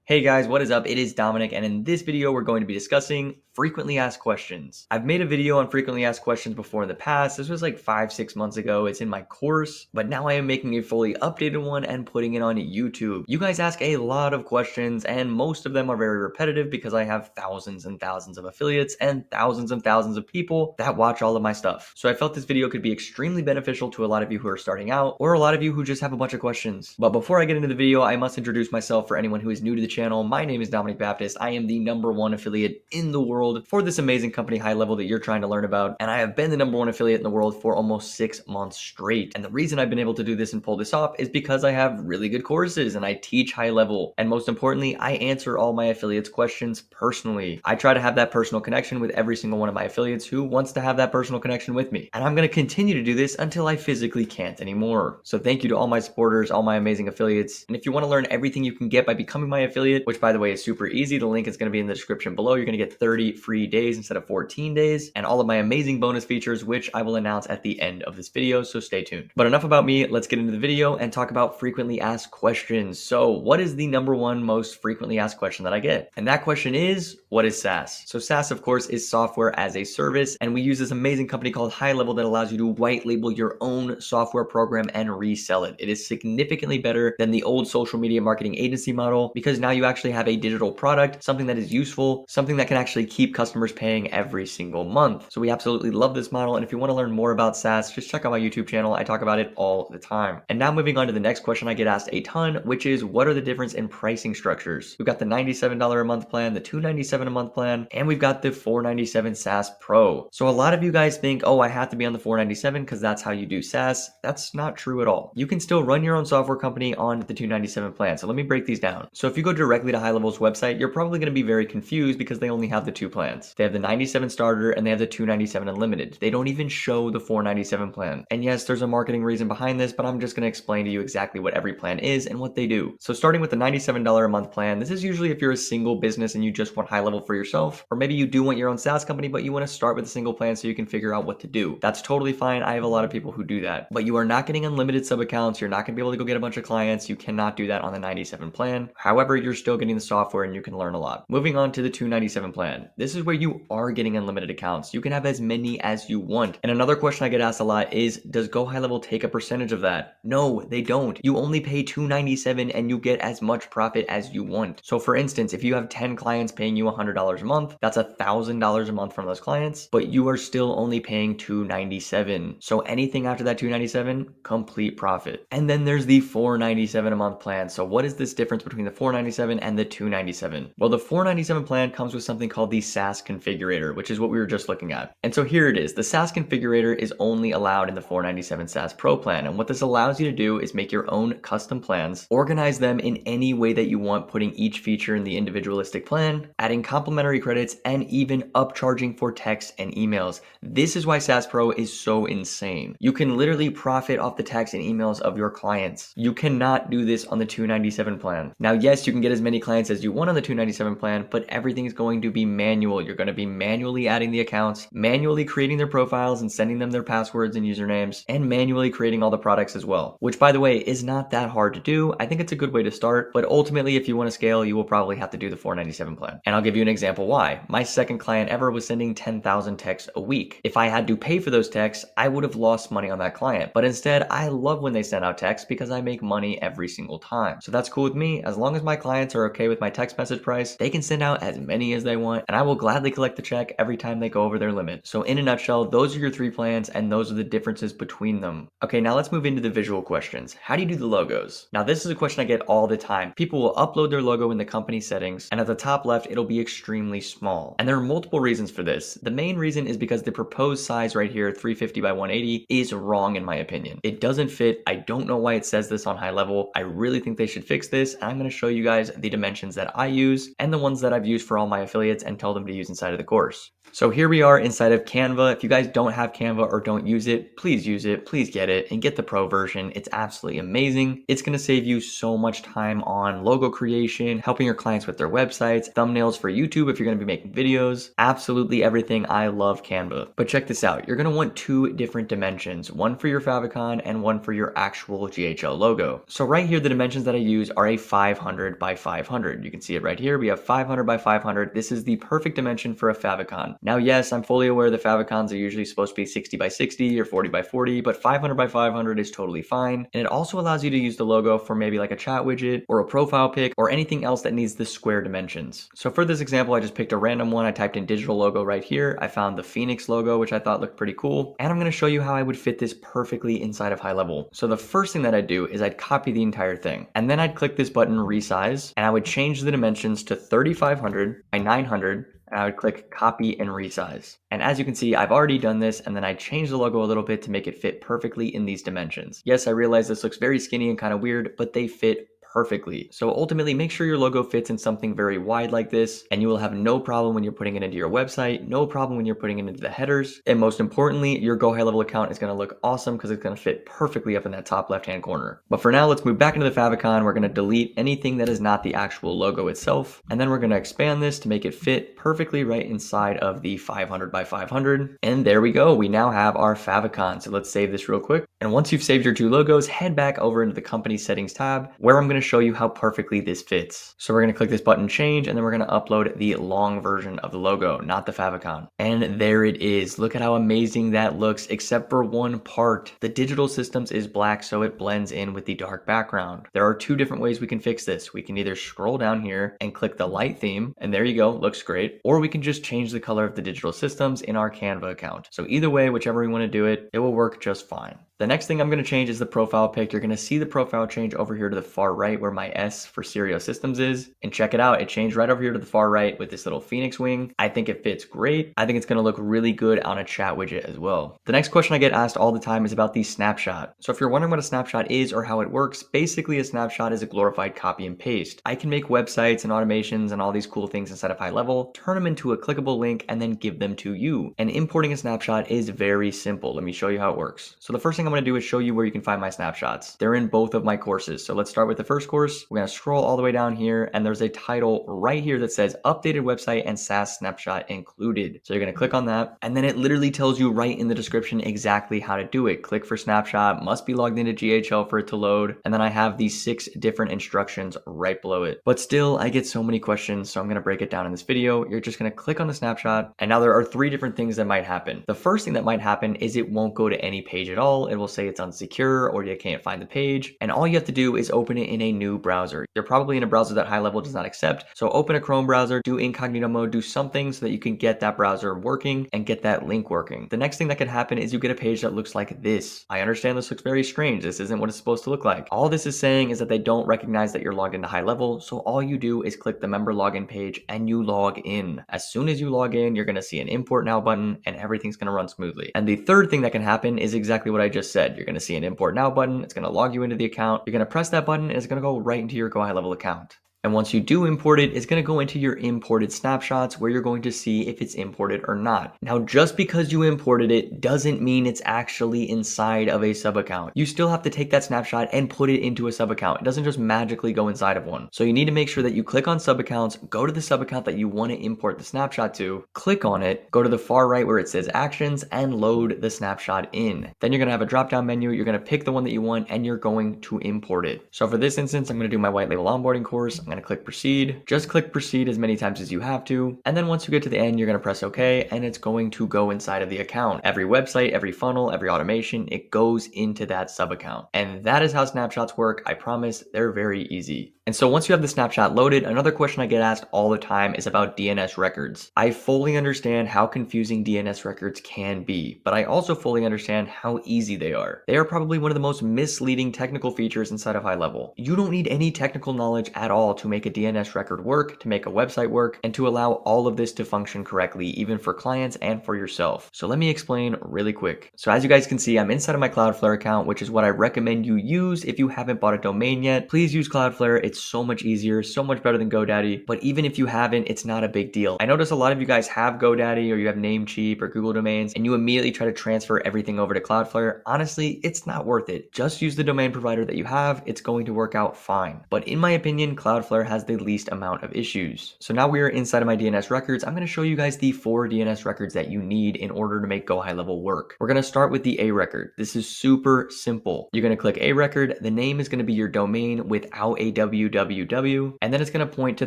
Hey guys, what is up? It is Dominic, and in this video, we're going to be discussing frequently asked questions. I've made a video on frequently asked questions before in the past. This was like 5-6 months ago. It's in my course, but now I am making a fully updated one and putting it on YouTube. You guys ask a lot of questions, and most of them are very repetitive because I have thousands and thousands of affiliates and thousands of people that watch all of my stuff. So I felt this video could be extremely beneficial to a lot of you who are starting out, or a lot of you who just have a bunch of questions. But before I get into the video, I must introduce myself for anyone who is new to the channel. My name is Dominic Baptist. I am the #1 affiliate in the world for this amazing company, High Level, that you're trying to learn about. And I have been the #1 affiliate in the world for almost 6 months straight. And the reason I've been able to do this and pull this off is because I have really good courses and I teach High Level. And most importantly, I answer all my affiliates' questions personally. I try to have that personal connection with every single one of my affiliates who wants to have that personal connection with me. And I'm going to continue to do this until I physically can't anymore. So thank you to all my supporters, all my amazing affiliates. And if you want to learn everything you can get by becoming my affiliate, which by the way is super easy, the link is going to be in the description below. You're going to get 30 free days instead of 14 days, and all of my amazing bonus features, which I will announce at the end of this video, so stay tuned. But enough about me, let's get into the video and talk about frequently asked questions. So what is the #1 most frequently asked question that I get? And that question is, what is SaaS? So SaaS, of course, is software as a service, and we use this amazing company called High Level that allows you to white label your own software program and resell it. It is significantly better than the old social media marketing agency model because now you actually have a digital product, something that is useful, something that can actually keep customers paying every single month. So we absolutely love this model. And if you want to learn more about SaaS, just check out my YouTube channel. I talk about it all the time. And now moving on to the next question I get asked a ton, which is what are the difference in pricing structures? We've got the $97 a month plan, the $297 a month plan, and we've got the $497 SaaS Pro. So a lot of you guys think, oh, I have to be on the $497 because that's how you do SaaS. That's not true at all. You can still run your own software company on the $297 plan. So let me break these down. So if you go directly to High Level's website, you're probably going to be very confused because they only have the two plans. They have the 97 starter and they have the 297 unlimited. They don't even show the 497 plan. And yes, there's a marketing reason behind this, but I'm just going to explain to you exactly what every plan is and what they do. So starting with the $97 a month plan, this is usually if you're a single business and you just want High Level for yourself, or maybe you do want your own SaaS company, but you want to start with a single plan so you can figure out what to do. That's totally fine. I have a lot of people who do that, but you are not getting unlimited sub accounts. You're not going to be able to go get a bunch of clients. You cannot do that on the 97 plan. However, you're still getting the software and you can learn a lot. Moving on to the 297 plan. This is where you are getting unlimited accounts. You can have as many as you want. And another question I get asked a lot is, does Go High Level take a percentage of that? No, they don't. You only pay $297 and you get as much profit as you want. So for instance, if you have 10 clients paying you $100 a month, that's $1,000 a month from those clients, but you are still only paying $297. So anything after that $297, complete profit. And then there's the $497 a month plan. So what is this difference between the $497 and the $297? Well, the $497 plan comes with something called the SaaS configurator, which is what we were just looking at. And so here it is. The SaaS configurator is only allowed in the $497 SaaS Pro plan. And what this allows you to do is make your own custom plans, organize them in any way that you want, putting each feature in the individualistic plan, adding complimentary credits, and even upcharging for text and emails. This is why SaaS Pro is so insane. You can literally profit off the text and emails of your clients. You cannot do this on the $297 plan. Now, yes, you can get as many clients as you want on the $297 plan, but everything is going to be manual. You're going to be manually adding the accounts, manually creating their profiles and sending them their passwords and usernames, and manually creating all the products as well, which by the way is not that hard to do. I think it's a good way to start, but ultimately if you want to scale, you will probably have to do the $497 plan. And I'll give you an example why. My second client ever was sending 10,000 texts a week. If I had to pay for those texts, I would have lost money on that client. But instead, I love when they send out texts because I make money every single time. So that's cool with me. As long as my clients are okay with my text message price, they can send out as many as they want, and I will gladly collect the check every time they go over their limit. So in a nutshell, those are your three plans, and those are the differences between them. Okay, now let's move into the visual questions. How do you do the logos? Now, this is a question I get all the time. People will upload their logo in the company settings, and at the top left, it'll be extremely small. And there are multiple reasons for this. The main reason is because the proposed size right here, 350 by 180, is wrong in my opinion. It doesn't fit. I don't know why it says this on High Level. I really think they should fix this, and I'm going to show you guys the dimensions that I use and the ones that I've used for all my affiliates and tell them to use inside of the course. So here we are inside of Canva. If you guys don't have Canva or don't use it, please use it, please get it and get the pro version. It's absolutely amazing. It's going to save you so much time on logo creation, helping your clients with their websites, thumbnails for YouTube if you're going to be making videos, absolutely everything. I love Canva. But check this out. You're going to want two different dimensions, one for your favicon and one for your actual GHL logo. So right here, the dimensions that I use are a 500 by by 500. You can see it right here. We have 500 by 500. This is the perfect dimension for a favicon. Now, yes, I'm fully aware the favicons are usually supposed to be 60 by 60 or 40 by 40, but 500 by 500 is totally fine. And it also allows you to use the logo for maybe like a chat widget or a profile pic or anything else that needs the square dimensions. So for this example, I just picked a random one. I typed in digital logo right here. I found the Phoenix logo, which I thought looked pretty cool. And I'm going to show you how I would fit this perfectly inside of High Level. So the first thing that I'd do is I'd copy the entire thing. And then I'd click this button, resize, and I would change the dimensions to 3500 by 900. And I would click copy and resize. And as you can see, I've already done this, and then I changed the logo a little bit to make it fit perfectly in these dimensions. Yes, I realize this looks very skinny and kind of weird, but they fit perfectly. So ultimately, make sure your logo fits in something very wide like this, and you will have no problem when you're putting it into your website, no problem when you're putting it into the headers, and most importantly, your Go High Level account is going to look awesome because it's going to fit perfectly up in that top left-hand corner. But for now, let's move back into the favicon. We're going to delete anything that is not the actual logo itself, and then we're going to expand this to make it fit perfectly right inside of the 500 by 500. And there we go. We now have our favicon. So let's save this real quick. And once you've saved your two logos, head back over into the company settings tab, where I'm going to show you how perfectly this fits. So we're going to click this button change, and then we're going to upload the long version of the logo, not the favicon. And there it is. Look at how amazing that looks, except for one part. The digital systems is black, so it blends in with the dark background. There are two different ways we can fix this. We can either scroll down here and click the light theme, and there you go, looks great. Or we can just change the color of the digital systems in our Canva account. So either way, whichever we want to do it, it will work just fine. The next thing I'm going to change is the profile pic. You're going to see the profile change over here to the far right where my S for Stereo Systems is. And check it out. It changed right over here to the far right with this little Phoenix wing. I think it fits great. I think it's going to look really good on a chat widget as well. The next question I get asked all the time is about the snapshot. So if you're wondering what a snapshot is or how it works, basically a snapshot is a glorified copy and paste. I can make websites and automations and all these cool things inside of High Level, turn them into a clickable link, and then give them to you. And importing a snapshot is very simple. Let me show you how it works. So the first thing I'm going to do is show you where you can find my snapshots. They're in both of my courses. So let's start with the first course. We're going to scroll all the way down here, and there's a title right here that says updated website and SaaS snapshot included. So you're going to click on that, and then it literally tells you right in the description exactly how to do it. Click for snapshot, must be logged into GHL for it to load. And then I have these 6 different instructions right below it. But still, I get so many questions, so I'm going to break it down in this video. You're just going to click on the snapshot, and now there are 3 different things that might happen. The first thing that might happen is it won't go to any page at all. It will say it's unsecure or you can't find the page, and all you have to do is open it in a new browser. You're probably in a browser that High Level does not accept, so open a Chrome browser, do incognito mode, do something so that you can get that browser working and get that link working. The next thing that could happen is you get a page that looks like this. I understand this looks very strange. This isn't what it's supposed to look like. All this is saying is that they don't recognize that you're logged into High Level, so all you do is click the member login page and you log in. As soon as you log in, you're going to see an import now button and everything's going to run smoothly. And the third thing that can happen is exactly what I just said. You're going to see an import now button. It's going to log you into the account. You're going to press that button and it's going to go right into your Go High Level account. And once you do import it, it's going to go into your imported snapshots where you're going to see if it's imported or not. Now, just because you imported it doesn't mean it's actually inside of a sub account. You still have to take that snapshot and put it into a sub account. It doesn't just magically go inside of one. So you need to make sure that you click on sub accounts, go to the sub account that you want to import the snapshot to, click on it, go to the far right where it says actions and load the snapshot in. Then you're going to have a drop down menu. You're going to pick the one that you want and you're going to import it. So for this instance, I'm going to do my white label onboarding course. I'm going to click proceed. Just click proceed as many times as you have to. And then once you get to the end, you're going to press OK, and it's going to go inside of the account. Every website, every funnel, every automation, it goes into that sub account. And that is how snapshots work. I promise they're very easy. And so once you have the snapshot loaded, another question I get asked all the time is about DNS records. I fully understand how confusing DNS records can be, but I also fully understand how easy they are. They are probably one of the most misleading technical features inside of High Level. You don't need any technical knowledge at all to make a DNS record work, to make a website work, and to allow all of this to function correctly, even for clients and for yourself. So let me explain really quick. So as you guys can see, I'm inside of my Cloudflare account, which is what I recommend you use if you haven't bought a domain yet. Please use Cloudflare. It's so much easier, so much better than GoDaddy. But even if you haven't, it's not a big deal. I notice a lot of you guys have GoDaddy or you have Namecheap or Google Domains, and you immediately try to transfer everything over to Cloudflare. Honestly, it's not worth it. Just use the domain provider that you have. It's going to work out fine. But in my opinion, Cloudflare has the least amount of issues. So now we are inside of my DNS records. I'm going to show you guys the 4 DNS records that you need in order to make Go High Level work. We're going to start with the A record. This is super simple. You're going to click A record. The name is going to be your domain without a W www, and then it's going to point to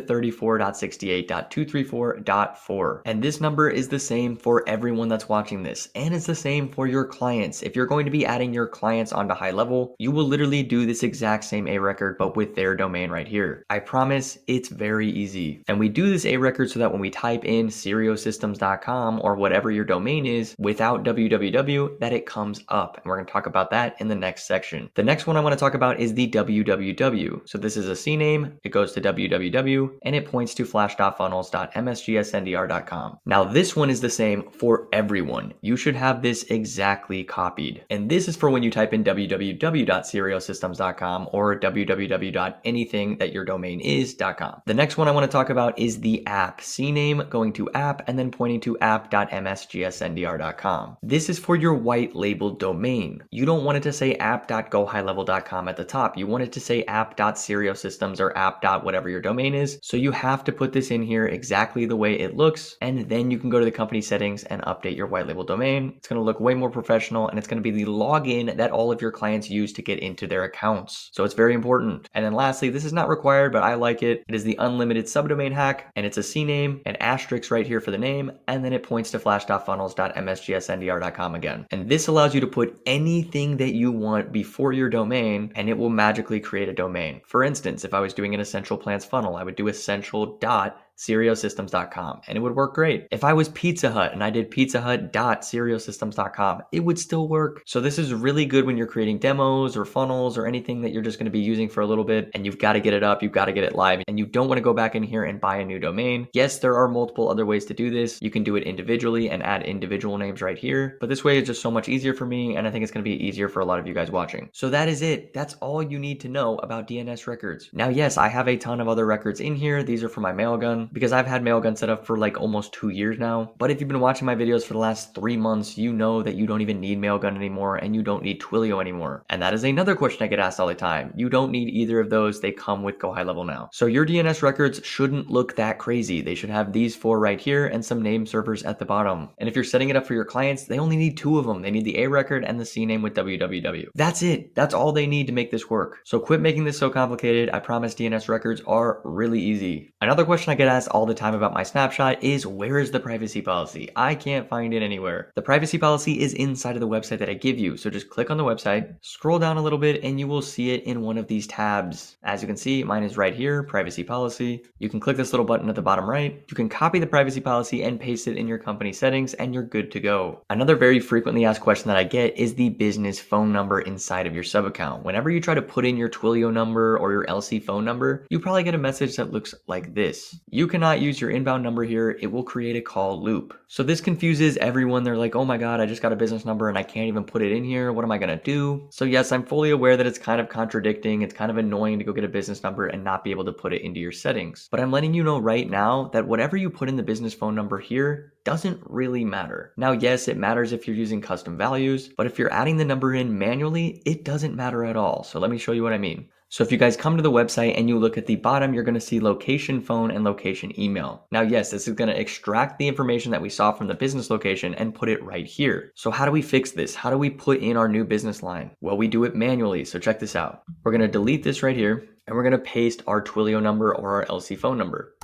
34.68.234.4. And this number is the same for everyone that's watching this, and it's the same for your clients. If you're going to be adding your clients onto High Level, you will literally do this exact same A record, but with their domain right here. I promise it's very easy. And we do this A record so that when we type in seriosystems.com or whatever your domain is without www, that it comes up. And we're going to talk about that in the next section. The next one I want to talk about is the www. So this is a CNAME, it goes to www, and it points to flash.funnels.msgsndr.com. Now this one is the same for everyone. You should have this exactly copied. And this is for when you type in www.seriosystems.com or www.anything that your domain is.com. The next one I want to talk about is the app. CNAME going to app and then pointing to app.msgsndr.com. This is for your white labeled domain. You don't want it to say app.gohighlevel.com at the top. You want it to say app.seriosystems or app.whatever your domain is. So you have to put this in here exactly the way it looks, and then you can go to the company settings and update your white label domain. It's going to look way more professional, and it's going to be the login that all of your clients use to get into their accounts. So it's very important. And then lastly, this is not required, but I like it. It is the unlimited subdomain hack, and it's a CNAME, an asterisk right here for the name, and then it points to flash.funnels.msgsndr.com again. And this allows you to put anything that you want before your domain, and it will magically create a domain. For instance, if I was doing an essential plans funnel, I would do essential.seriosystems.com and it would work great. If I was Pizza Hut and I did pizzahut.seriosystems.com, it would still work. So this is really good when you're creating demos or funnels or anything that you're just going to be using for a little bit, and you've got to get it up, you've got to get it live, and you don't want to go back in here and buy a new domain. Yes, there are multiple other ways to do this. You can do it individually and add individual names right here, but this way is just so much easier for me, and I think it's going to be easier for a lot of you guys watching. So that is it. That's all you need to know about DNS records. Now, yes, I have a ton of other records in here. These are for my Mailgun because I've had Mailgun set up for like almost 2 years now. But if you've been watching my videos for the last 3 months, you know that you don't even need Mailgun anymore and you don't need Twilio anymore. And that is another question I get asked all the time. You don't need either of those. They come with Go High Level now. So your DNS records shouldn't look that crazy. They should have these 4 right here and some name servers at the bottom. And if you're setting it up for your clients, they only need 2 of them. They need the A record and the CNAME with www. That's it. That's all they need to make this work. So quit making this so complicated. I promise DNS records are really easy. Another question I get asked all the time about my snapshot is, where is the privacy policy? I can't find it anywhere. The privacy policy is inside of the website that I give you. So just click on the website, scroll down a little bit, and you will see it in one of these tabs. As you can see, mine is right here, privacy policy. You can click this little button at the bottom right. You can copy the privacy policy and paste it in your company settings, and you're good to go. Another very frequently asked question that I get is the business phone number inside of your sub account. Whenever you try to put in your Twilio number or your LC phone number, you probably get a message that looks like this. You cannot use your inbound number here. It will create a call loop. So this confuses everyone. They're like, oh my God, I just got a business number and I can't even put it in here. What am I going to do? So yes, I'm fully aware that it's kind of contradicting. It's kind of annoying to go get a business number and not be able to put it into your settings. But I'm letting you know right now that whatever you put in the business phone number here doesn't really matter. Now, yes, it matters if you're using custom values, but if you're adding the number in manually, it doesn't matter at all. So let me show you what I mean. So if you guys come to the website and you look at the bottom, you're going to see location phone and location email. Now, yes, this is going to extract the information that we saw from the business location and put it right here. So how do we fix this? How do we put in our new business line? Well, we do it manually. So check this out. We're going to delete this right here and we're going to paste our Twilio number or our LC phone number.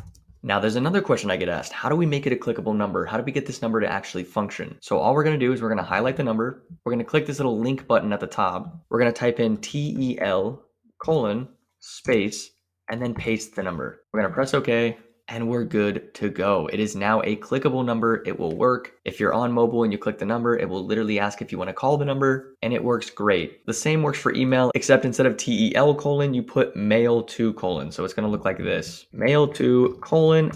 Now, there's another question I get asked. How do we make it a clickable number? How do we get this number to actually function? So all we're going to do is we're going to highlight the number. We're going to click this little link button at the top. We're going to type in TEL:/space and then paste the number. We're going to press OK. And we're good to go. It is now a clickable number. It will work. If you're on mobile and you click the number, it will literally ask if you want to call the number, and it works great. The same works for email, except instead of TEL:, you put mail to:. So it's going to look like this. Mail to:,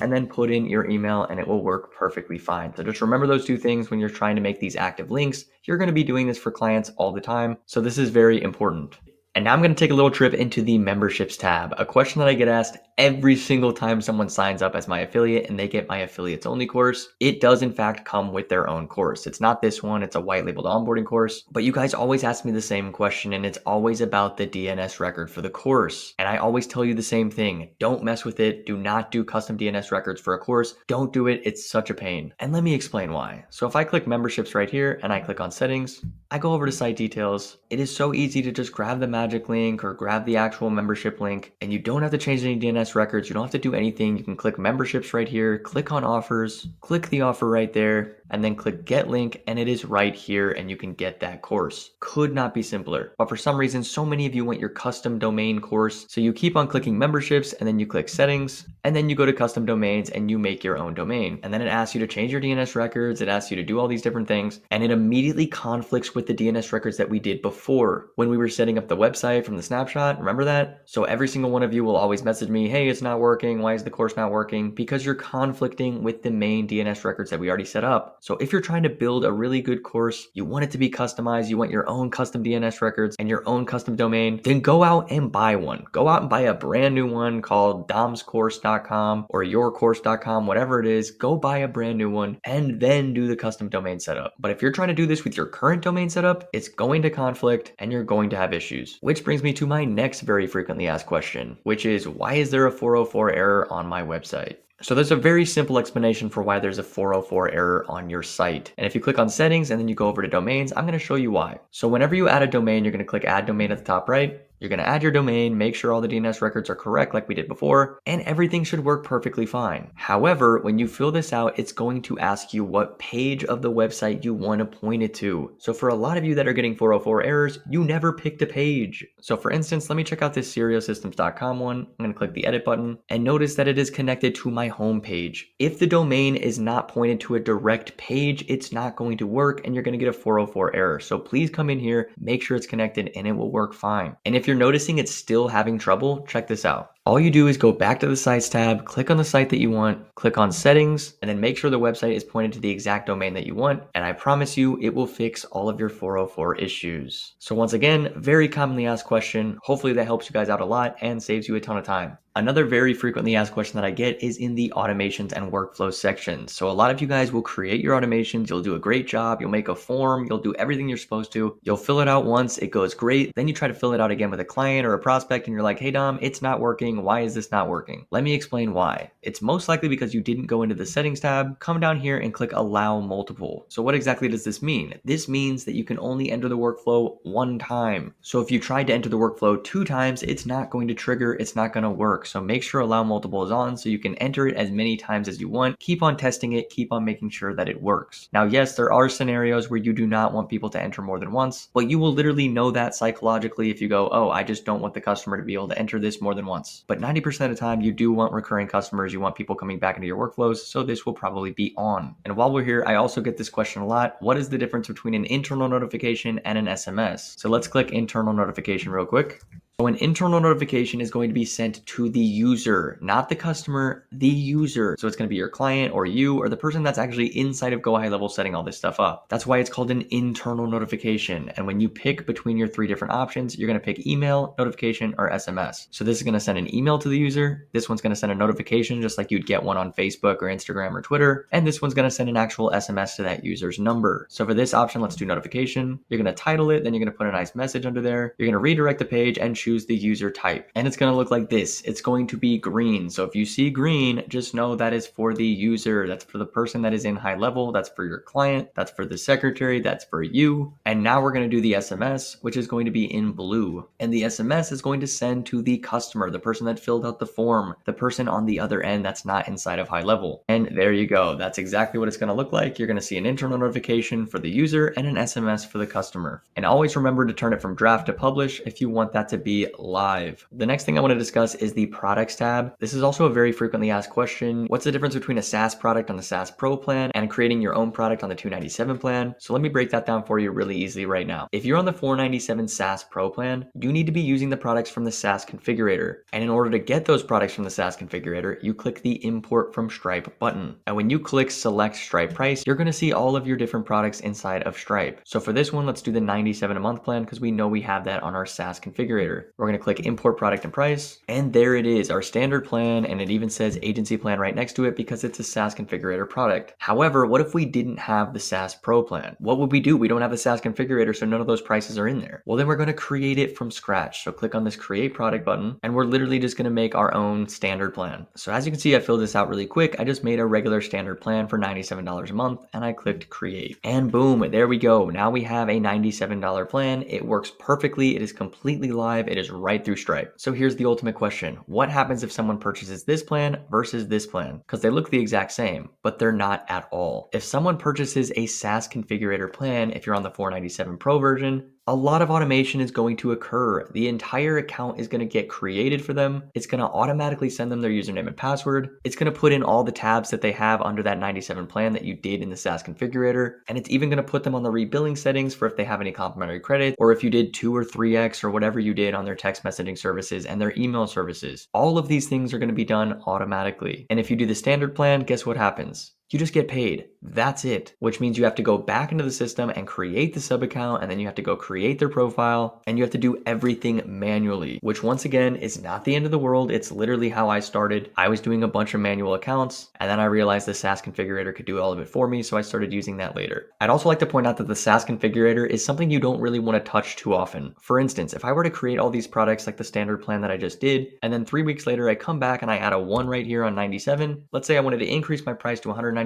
and then put in your email, and it will work perfectly fine. So just remember those 2 things when you're trying to make these active links. You're going to be doing this for clients all the time. So this is very important. And now I'm going to take a little trip into the memberships tab, a question that I get asked every single time someone signs up as my affiliate and they get my affiliates only course. It does in fact come with their own course. It's not this one, it's a white labeled onboarding course, but you guys always ask me the same question, and it's always about the DNS record for the course. And I always tell you the same thing. Don't mess with it. Do not do custom DNS records for a course. Don't do it. It's such a pain. And let me explain why. So if I click memberships right here and I click on settings, I go over to site details. It is so easy to just grab the magic magic link or grab the actual membership link, and you don't have to change any DNS records. You don't have to do anything. You can click memberships right here, click on offers, click the offer right there, and then click get link, and it is right here, and you can get that course. Could not be simpler. But for some reason, so many of you want your custom domain course. So you keep on clicking memberships, and then you click settings, and then you go to custom domains and you make your own domain. And then it asks you to change your DNS records. It asks you to do all these different things, and it immediately conflicts with the DNS records that we did before when we were setting up the website from the snapshot. Remember that? So every single one of you will always message me, hey, it's not working. Why is the course not working? Because you're conflicting with the main DNS records that we already set up. So if you're trying to build a really good course, you want it to be customized, you want your own custom DNS records and your own custom domain, then go out and buy one. Go out and buy a brand new one called domscourse.com or yourcourse.com, whatever it is. Go buy a brand new one and then do the custom domain setup. But if you're trying to do this with your current domain setup, it's going to conflict and you're going to have issues. Which brings me to my next very frequently asked question, which is, why is there a 404 error on my website? So there's a very simple explanation for why there's a 404 error on your site. And if you click on settings and then you go over to domains, I'm going to show you why. So whenever you add a domain, you're going to click add domain at the top right. You're going to add your domain, make sure all the DNS records are correct like we did before, and everything should work perfectly fine. However, when you fill this out, it's going to ask you what page of the website you want to point it to. So for a lot of you that are getting 404 errors, you never picked a page. So for instance, let me check out this seriosystems.com one. I'm going to click the edit button and notice that it is connected to my home page. If the domain is not pointed to a direct page, it's not going to work and you're going to get a 404 error. So please come in here, make sure it's connected, and it will work fine. And if you're noticing it's still having trouble, check this out. All you do is go back to the sites tab, click on the site that you want, click on settings, and then make sure the website is pointed to the exact domain that you want. And I promise you, it will fix all of your 404 issues. So once again, very commonly asked question. Hopefully that helps you guys out a lot and saves you a ton of time. Another very frequently asked question that I get is in the automations and workflow section. So a lot of you guys will create your automations. You'll do a great job. You'll make a form. You'll do everything you're supposed to. You'll fill it out once. It goes great. Then you try to fill it out again with a client or a prospect and you're like, hey Dom, it's not working. Why is this not working? Let me explain why. It's most likely because you didn't go into the settings tab, come down here and click allow multiple. So what exactly does this mean? This means that you can only enter the workflow one time. So if you tried to enter the workflow 2 times, it's not going to trigger. It's not going to work. So make sure allow multiple is on so you can enter it as many times as you want. Keep on testing it. Keep on making sure that it works. Now, yes, there are scenarios where you do not want people to enter more than once, but you will literally know that psychologically if you go, oh, I just don't want the customer to be able to enter this more than once. But 90% of the time, you do want recurring customers. You want people coming back into your workflows. So this will probably be on. And while we're here, I also get this question a lot. What is the difference between an internal notification and an SMS? So let's click internal notification real quick. So an internal notification is going to be sent to the user, not the customer, the user. So it's going to be your client or you or the person that's actually inside of Go High Level setting all this stuff up. That's why it's called an internal notification. And when you pick between your 3 different options, you're going to pick email, notification, or SMS. So this is going to send an email to the user. This one's going to send a notification just like you'd get one on Facebook or Instagram or Twitter. And this one's going to send an actual SMS to that user's number. So for this option, let's do notification. You're going to title it, then you're going to put a nice message under there. You're going to redirect the page and choose the user type. And it's going to look like this. It's going to be green. So if you see green, just know that is for the user. That's for the person that is in high level. That's for your client. That's for the secretary. That's for you. And now we're going to do the SMS, which is going to be in blue. And the SMS is going to send to the customer, the person that filled out the form, the person on the other end that's not inside of high level. And there you go. That's exactly what it's going to look like. You're going to see an internal notification for the user and an SMS for the customer. And always remember to turn it from draft to publish if you want that to be live. The next thing I want to discuss is the products tab. This is also a very frequently asked question. What's the difference between a SaaS product on the SaaS Pro plan and creating your own product on the $297 plan? So let me break that down for you really easily right now. If you're on the $497 SaaS Pro plan, you need to be using the products from the SaaS configurator. And in order to get those products from the SaaS configurator, you click the import from Stripe button. And when you click select Stripe price, you're going to see all of your different products inside of Stripe. So for this one, let's do the $97 a month plan because we know we have that on our SaaS configurator. here. We're going to click import product and price, and there it is, our standard plan, and it even says agency plan right next to it because it's a SaaS configurator product. However, what if we didn't have the SaaS Pro plan? What would we do? We don't have the SaaS configurator, so none of those prices are in there. Well, then we're going to create it from scratch. So click on this create product button, and we're literally just going to make our own standard plan. So as you can see, I filled this out really quick. I just made a regular standard plan for $97 a month, and I clicked create, and boom, there we go. Now we have a $97 plan. It works perfectly. It is completely live. It is right through Stripe. So here's the ultimate question. What happens if someone purchases this plan versus this plan? Because they look the exact same, but they're not at all. If someone purchases a SaaS configurator plan, if you're on the 497 Pro version, a lot of automation is going to occur. The entire account is going to get created for them. It's going to automatically send them their username and password. It's going to put in all the tabs that they have under that 97 plan that you did in the SaaS configurator. And it's even going to put them on the rebilling settings for if they have any complimentary credit, or if you did 2 or 3x or whatever you did on their text messaging services and their email services. All of these things are going to be done automatically. And if you do the standard plan, guess what happens? You just get paid. That's it. Which means you have to go back into the system and create the sub account, and then you have to go create their profile, and you have to do everything manually, which once again is not the end of the world. It's literally how I started. I was doing a bunch of manual accounts, and then I realized the SaaS configurator could do all of it for me, so I started using that later. I'd also like to point out that the SaaS configurator is something you don't really want to touch too often. For instance, if I were to create all these products like the standard plan that I just did, and then 3 weeks later I come back and I add a 1 right here on 97, let's say I wanted to increase my price to $197,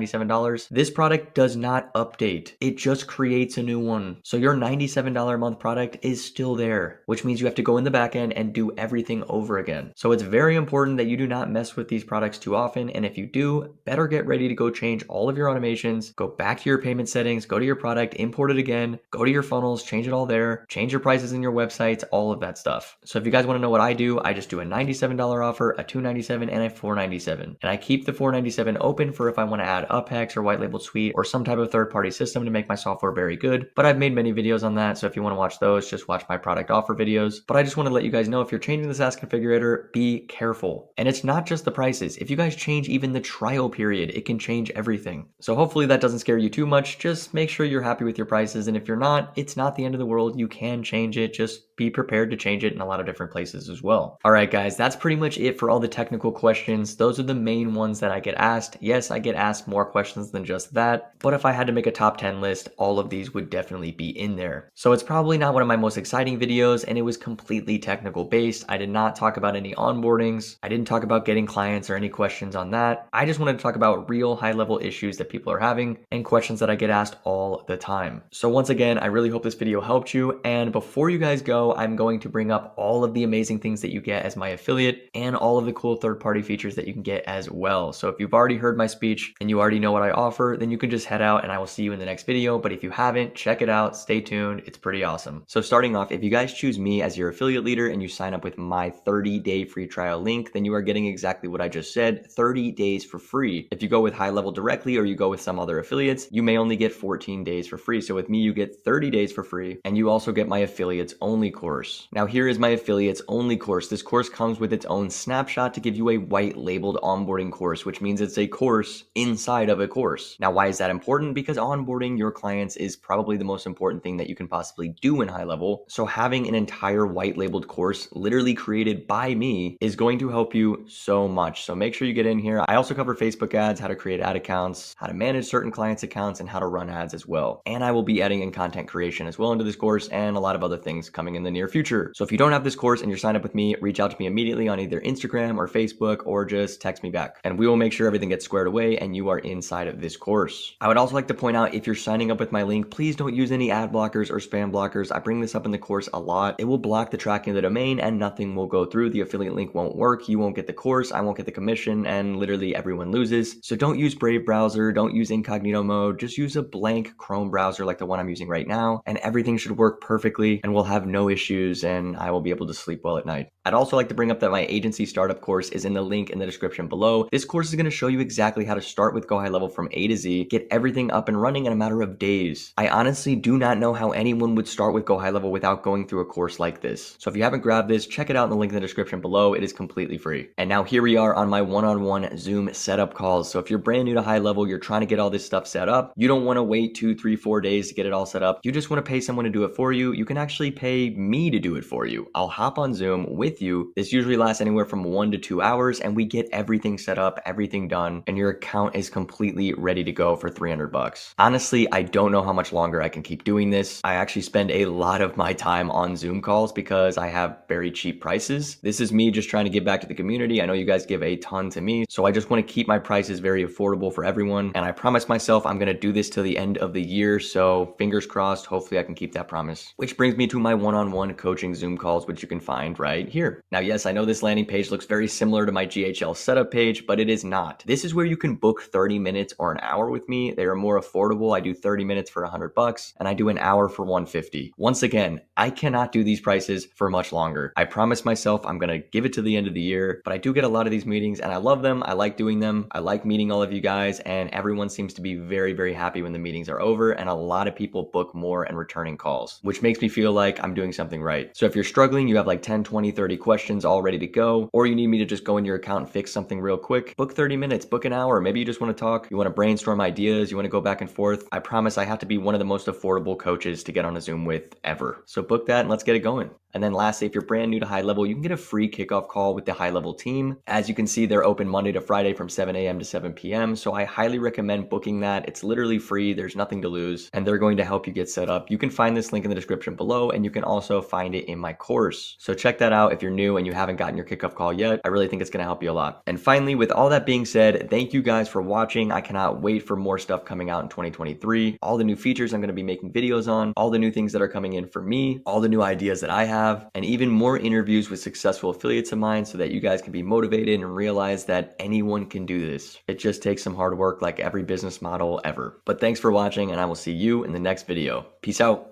this product does not update. It just creates a new one. So your $97 a month product is still there, which means you have to go in the back end and do everything over again. So it's very important that you do not mess with these products too often. And if you do, better get ready to go change all of your automations, go back to your payment settings, go to your product, import it again, go to your funnels, change it all there, change your prices in your websites, all of that stuff. So if you guys want to know what I do just do a $97 offer, a $297, and a $497. And I keep the $497 open for if I want to add Uphex or white label suite or some type of third-party system to make my software very good. But I've made many videos on that, so if you want to watch those, just watch my product offer videos. But I just want to let you guys know, if you're changing the SaaS configurator, be careful. And it's not just the prices. If you guys change even the trial period, it can change everything. So hopefully that doesn't scare you too much. Just make sure you're happy with your prices, and if you're not, it's not the end of the world. You can change it. Just be prepared to change it in a lot of different places as well. All right, guys, that's pretty much it for all the technical questions. Those are the main ones that I get asked. Yes, I get asked more questions than just that, but if I had to make a top 10 list, all of these would definitely be in there. So it's probably not one of my most exciting videos, and it was completely technical based. I did not talk about any onboardings. I didn't talk about getting clients or any questions on that. I just wanted to talk about real high-level issues that people are having and questions that I get asked all the time. So once again, I really hope this video helped you. And before you guys go, I'm going to bring up all of the amazing things that you get as my affiliate and all of the cool third-party features that you can get as well. So if you've already heard my speech and you already know what I offer, then you can just head out and I will see you in the next video. But if you haven't, check it out. Stay tuned. It's pretty awesome. So starting off, if you guys choose me as your affiliate leader and you sign up with my 30-day free trial link, then you are getting exactly what I just said, 30 days for free. If you go with High Level directly or you go with some other affiliates, you may only get 14 days for free. So with me, you get 30 days for free, and you also get my affiliates only course. Now here is my affiliates only course. This course comes with its own snapshot to give you a white labeled onboarding course, which means it's a course inside of a course. Now, why is that important? Because onboarding your clients is probably the most important thing that you can possibly do in High Level. So having an entire white labeled course literally created by me is going to help you so much. So make sure you get in here. I also cover Facebook ads, how to create ad accounts, how to manage certain clients' accounts, and how to run ads as well. And I will be adding in content creation as well into this course and a lot of other things coming in the near future. So if you don't have this course and you're signed up with me, reach out to me immediately on either Instagram or Facebook, or just text me back, and we will make sure everything gets squared away and you are inside of this course. I would also like to point out, if you're signing up with my link, please don't use any ad blockers or spam blockers. I bring this up in the course a lot. It will block the tracking of the domain and nothing will go through. The affiliate link won't work. You won't get the course. I won't get the commission, and literally everyone loses. So don't use Brave browser. Don't use incognito mode. Just use a blank Chrome browser like the one I'm using right now, and everything should work perfectly and we'll have no issues, and I will be able to sleep well at night. I'd also like to bring up that my agency startup course is in the link in the description below. This course is going to show you exactly how to start with Go High Level from A to Z, get everything up and running in a matter of days. I honestly do not know how anyone would start with Go High Level without going through a course like this. So if you haven't grabbed this, check it out in the link in the description below. It is completely free. And now here we are on my one-on-one Zoom setup calls. So if you're brand new to High Level, you're trying to get all this stuff set up, you don't want to wait 2, 3, 4 days to get it all set up. You just want to pay someone to do it for you. You can actually pay me to do it for you. I'll hop on Zoom with you. This usually lasts anywhere from 1 to 2 hours, and we get everything set up, everything done, and your account is completely ready to go for $300. Honestly, I don't know how much longer I can keep doing this. I actually spend a lot of my time on Zoom calls because I have very cheap prices. This is me just trying to give back to the community. I know you guys give a ton to me, so I just want to keep my prices very affordable for everyone. And I promise myself I'm going to do this till the end of the year. So fingers crossed, hopefully I can keep that promise. Which brings me to my one-on-one coaching Zoom calls, which you can find right here. Now, yes, I know this landing page looks very similar to my GHL setup page, but it is not. This is where you can book 30 minutes or an hour with me. They are more affordable. I do 30 minutes for $100 and I do an hour for $150. Once again, I cannot do these prices for much longer. I promise myself I'm going to give it to the end of the year, but I do get a lot of these meetings and I love them. I like doing them. I like meeting all of you guys, and everyone seems to be very, very happy when the meetings are over, and a lot of people book more and returning calls, which makes me feel like I'm doing something right. So if you're struggling, you have like 10, 20, 30 questions all ready to go, or you need me to just go in your account and fix something real quick, book 30 minutes, book an hour. Maybe you just want to talk, you want to brainstorm ideas, you want to go back and forth. I promise I have to be one of the most affordable coaches to get on a Zoom with ever. So book that and let's get it going. And then lastly, if you're brand new to High Level, you can get a free kickoff call with the High Level team. As you can see, they're open Monday to Friday from 7 a.m. to 7 p.m. So I highly recommend booking that. It's literally free. There's nothing to lose, and they're going to help you get set up. You can find this link in the description below, and you can also find it in my course. So check that out if you're new and you haven't gotten your kickoff call yet. I really think it's going to help you a lot. And finally, with all that being said, thank you guys for watching. I cannot wait for more stuff coming out in 2023. All the new features I'm going to be making videos on, all the new things that are coming in for me, all the new ideas that I have, and even more interviews with successful affiliates of mine so that you guys can be motivated and realize that anyone can do this. It just takes some hard work like every business model ever. But thanks for watching, and I will see you in the next video. Peace out.